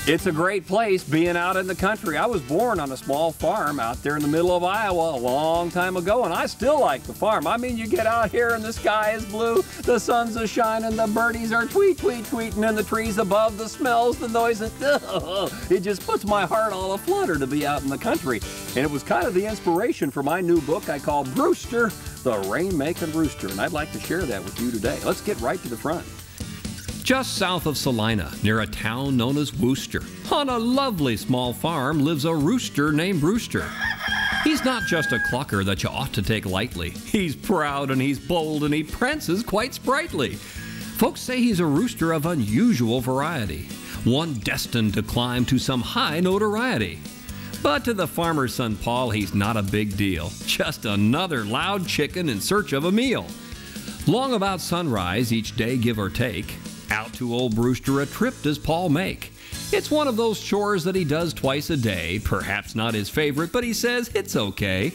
It's a great place being out in the country. I was born on a small farm out there in the middle of Iowa a long time ago, and I still like the farm. I mean, you get out here and the sky is blue, the sun's a shining, the birdies are tweet, tweet, tweeting in the trees above, the smells, the noises. It just puts my heart all aflutter to be out in the country. And it was kind of the inspiration for my new book I call Brewster, the Rain-Making Rooster, and I'd like to share that with you today. Let's get right to the front. Just south of Salina, near a town known as Worcester, on a lovely small farm lives a rooster named Brewster. He's not just a clucker that you ought to take lightly. He's proud and he's bold and he prances quite sprightly. Folks say he's a rooster of unusual variety, one destined to climb to some high notoriety. But to the farmer's son Paul, he's not a big deal, just another loud chicken in search of a meal. Long about sunrise each day, give or take, out to old Brewster a trip does Paul make. It's one of those chores that he does twice a day, perhaps not his favorite, but he says it's okay.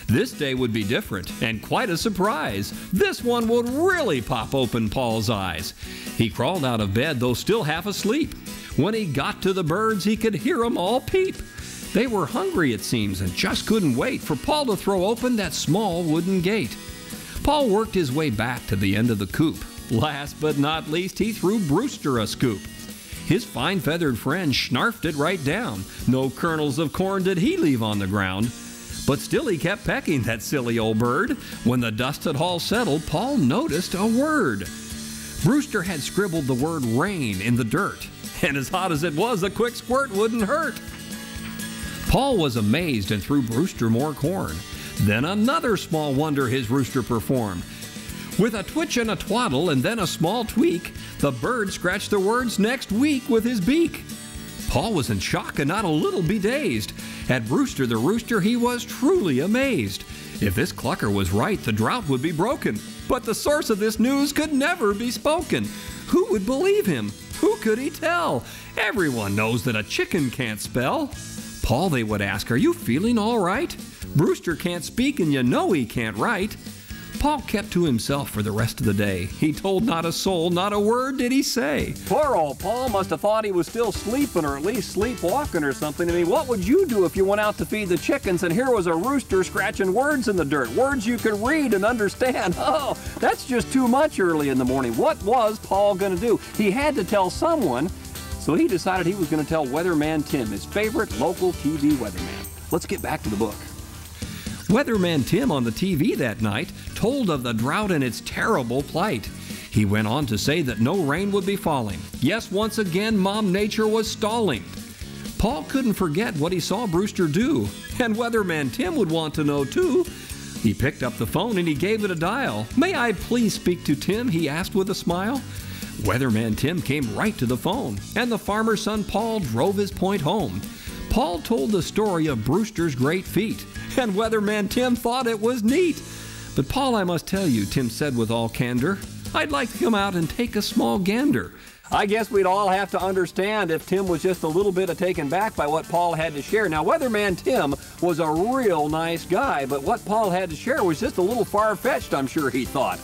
This day would be different, and quite a surprise. This one would really pop open Paul's eyes. He crawled out of bed, though still half asleep. When he got to the birds, he could hear 'em all peep. They were hungry, it seems, and just couldn't wait for Paul to throw open that small wooden gate. Paul worked his way back to the end of the coop. Last but not least, he threw Brewster a scoop. His fine feathered friend snarfed it right down. No kernels of corn did he leave on the ground. But still he kept pecking, that silly old bird. When the dust had all settled, Paul noticed a word. Brewster had scribbled the word rain in the dirt, and as hot as it was, a quick squirt wouldn't hurt. Paul was amazed and threw Brewster more corn. Then another small wonder his rooster performed. With a twitch and a twaddle and then a small tweak, the bird scratched the words next week with his beak. Paul was in shock and not a little bedazed. At Brewster the rooster he was truly amazed. If this clucker was right, the drought would be broken. But the source of this news could never be spoken. Who would believe him? Who could he tell? Everyone knows that a chicken can't spell. Paul, they would ask, are you feeling all right? Brewster can't speak and you know he can't write. Paul kept to himself for the rest of the day. He told not a soul, not a word did he say. Poor old Paul must have thought he was still sleeping or at least sleepwalking or something. I mean, what would you do if you went out to feed the chickens and here was a rooster scratching words in the dirt, words you could read and understand? Oh, that's just too much early in the morning. What was Paul going to do? He had to tell someone, so he decided he was going to tell Weatherman Tim, his favorite local TV weatherman. Let's get back to the book. Weatherman Tim on the TV that night told of the drought and its terrible plight. He went on to say that no rain would be falling. Yes, once again, Mom Nature was stalling. Paul couldn't forget what he saw Brewster do, and Weatherman Tim would want to know too. He picked up the phone and he gave it a dial. May I please speak to Tim? He asked with a smile. Weatherman Tim came right to the phone, and the farmer's son Paul drove his point home. Paul told the story of Brewster's great feat, and Weatherman Tim thought it was neat. But Paul, I must tell you, Tim said with all candor, I'd like to come out and take a small gander. I guess we'd all have to understand if Tim was just a little bit taken back by what Paul had to share. Now, Weatherman Tim was a real nice guy, but what Paul had to share was just a little far-fetched, I'm sure he thought.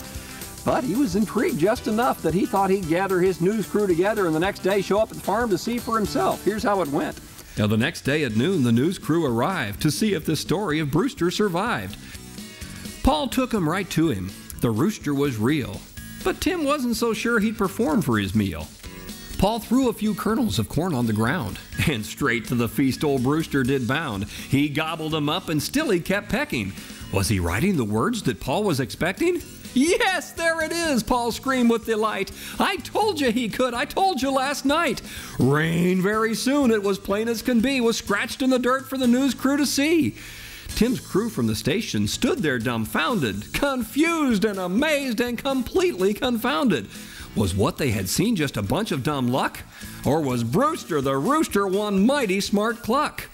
But he was intrigued just enough that he thought he'd gather his news crew together and the next day show up at the farm to see for himself. Here's how it went. Now, the next day at noon, the news crew arrived to see if the story of Brewster survived. Paul took him right to him. The rooster was real, but Tim wasn't so sure he'd perform for his meal. Paul threw a few kernels of corn on the ground, and straight to the feast old Brewster did bound. He gobbled them up, and still he kept pecking. Was he writing the words that Paul was expecting? Yes, there it is, Paul screamed with delight. I told you he could. I told you last night. Rain very soon, it was plain as can be, was scratched in the dirt for the news crew to see. Tim's crew from the station stood there dumbfounded, confused and amazed and completely confounded. Was what they had seen just a bunch of dumb luck? Or was Brewster the rooster one mighty smart cluck?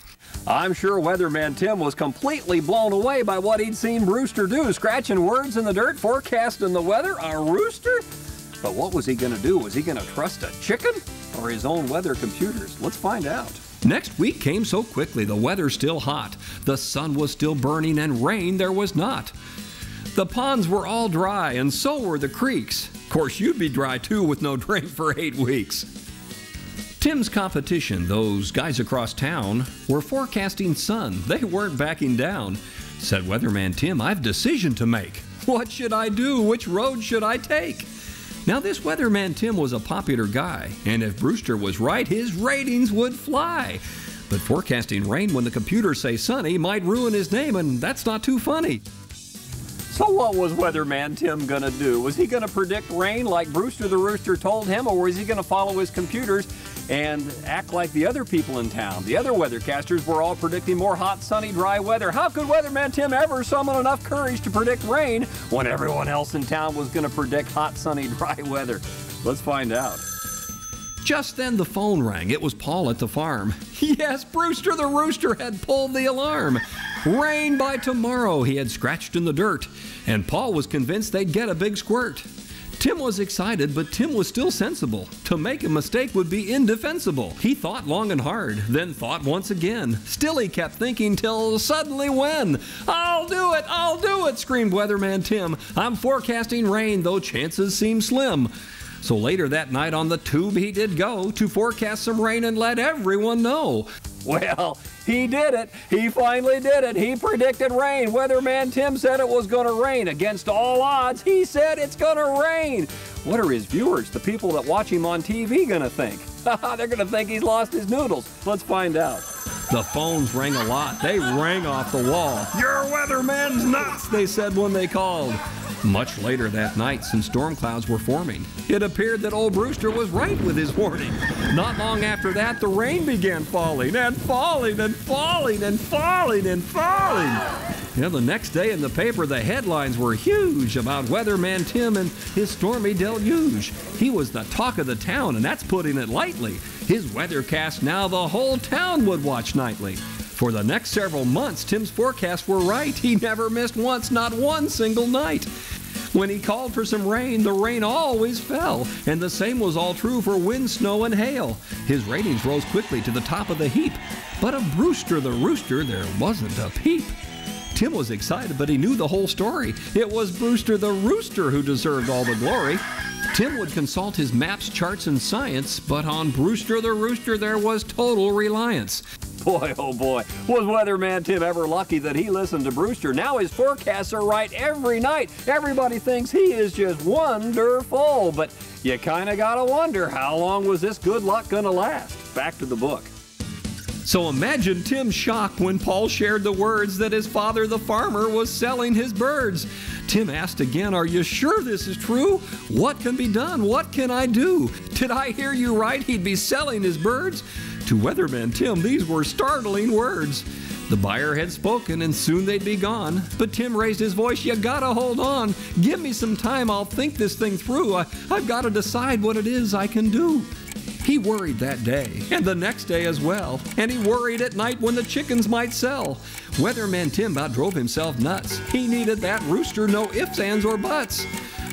I'm sure Weatherman Tim was completely blown away by what he'd seen Brewster do, scratching words in the dirt, forecasting the weather, a rooster? But what was he going to do? Was he going to trust a chicken or his own weather computers? Let's find out. Next week came so quickly, the weather still hot, the sun was still burning, and rain there was not. The ponds were all dry, and so were the creeks. Of course, you'd be dry too with no drink for 8 weeks. Tim's competition, those guys across town, were forecasting sun. They weren't backing down. Said Weatherman Tim, "I've a decision to make. What should I do? Which road should I take?" Now this Weatherman Tim was a popular guy, and if Brewster was right, his ratings would fly. But forecasting rain when the computers say sunny might ruin his name, and that's not too funny. So what was Weatherman Tim gonna do? Was he gonna predict rain like Brewster the Rooster told him, or was he gonna follow his computers and act like the other people in town? The other weathercasters were all predicting more hot, sunny, dry weather. How could Weatherman Tim ever summon enough courage to predict rain when everyone else in town was gonna predict hot, sunny, dry weather? Let's find out. Just then the phone rang. It was Paul at the farm. Yes, Brewster the Rooster had pulled the alarm. Rain by tomorrow, he had scratched in the dirt, and Paul was convinced they'd get a big squirt. Tim was excited, but Tim was still sensible. To make a mistake would be indefensible. He thought long and hard, then thought once again. Still he kept thinking till suddenly when? I'll do it, screamed Weatherman Tim. I'm forecasting rain, though chances seem slim. So later that night on the tube he did go to forecast some rain and let everyone know. Well, he did it. He finally did it. He predicted rain. Weatherman Tim said it was going to rain. Against all odds, he said it's going to rain. What are his viewers, the people that watch him on TV, going to think? They're going to think he's lost his noodles. Let's find out. The phones rang a lot. They rang off the wall. "Your weatherman's nuts," they said when they called. Much later that night, some storm clouds were forming. It appeared that old Brewster was right with his warning. Not long after that, the rain began falling and falling and falling and falling and falling. The next day in the paper, the headlines were huge about Weatherman Tim and his stormy deluge. He was the talk of the town, and that's putting it lightly. His weathercast now the whole town would watch nightly. For the next several months, Tim's forecasts were right. He never missed once, not one single night. When he called for some rain, the rain always fell, and the same was all true for wind, snow, and hail. His ratings rose quickly to the top of the heap, but of Brewster the Rooster there wasn't a peep. Tim was excited, but he knew the whole story. It was Brewster the Rooster who deserved all the glory. Tim would consult his maps, charts, and science, but on Brewster the Rooster there was total reliance. Boy, oh boy, was Weatherman Tim ever lucky that he listened to Brewster. Now his forecasts are right every night. Everybody thinks he is just wonderful, but you kind of got to wonder, how long was this good luck going to last? Back to the book. So imagine Tim's shock when Paul shared the words that his father, the farmer, was selling his birds. Tim asked again, "Are you sure this is true? What can be done? What can I do? Did I hear you right? He'd be selling his birds?" To Weatherman Tim, these were startling words. The buyer had spoken, and soon they'd be gone. But Tim raised his voice, "You gotta hold on. Give me some time, I'll think this thing through. I've got to decide what it is I can do." He worried that day, and the next day as well, and he worried at night when the chickens might sell. Weatherman Tim about drove himself nuts. He needed that rooster, no ifs, ands, or buts.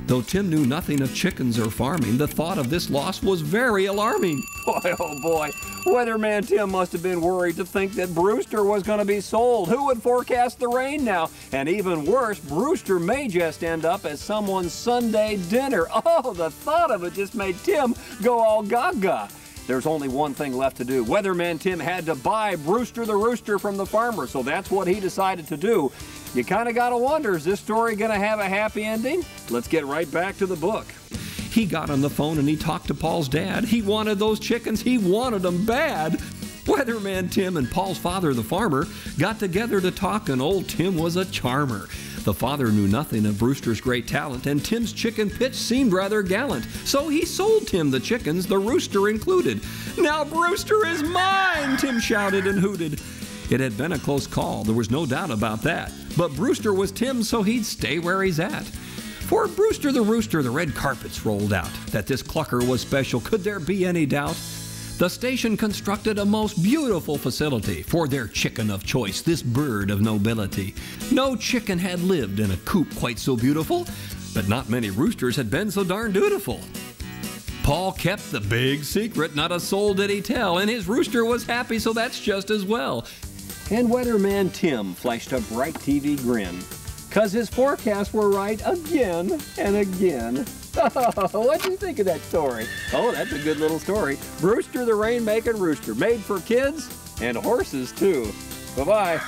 Though Tim knew nothing of chickens or farming, the thought of this loss was very alarming. Boy, oh boy, Weatherman Tim must have been worried to think that Brewster was going to be sold. Who would forecast the rain now? And even worse, Brewster may just end up as someone's Sunday dinner. Oh, the thought of it just made Tim go all gaga. There's only one thing left to do. Weatherman Tim had to buy Brewster the Rooster from the farmer, so that's what he decided to do. You kind of got to wonder, is this story going to have a happy ending? Let's get right back to the book. He got on the phone and he talked to Paul's dad. He wanted those chickens. He wanted them bad. Weatherman Tim and Paul's father, the farmer, got together to talk, and old Tim was a charmer. The father knew nothing of Brewster's great talent, and Tim's chicken pitch seemed rather gallant. So he sold Tim the chickens, the rooster included. "Now Brewster is mine!" Tim shouted and hooted. It had been a close call, there was no doubt about that. But Brewster was Tim's, so he'd stay where he's at. For Brewster the Rooster, the red carpets rolled out. That this clucker was special, could there be any doubt? The station constructed a most beautiful facility for their chicken of choice, this bird of nobility. No chicken had lived in a coop quite so beautiful, but not many roosters had been so darn dutiful. Paul kept the big secret, not a soul did he tell, and his rooster was happy, so that's just as well. And Weatherman Tim flashed a bright TV grin. because his forecasts were right again and again. What do you think of that story? Oh, that's a good little story. Brewster the rain-making rooster, made for kids and horses too. Bye-bye.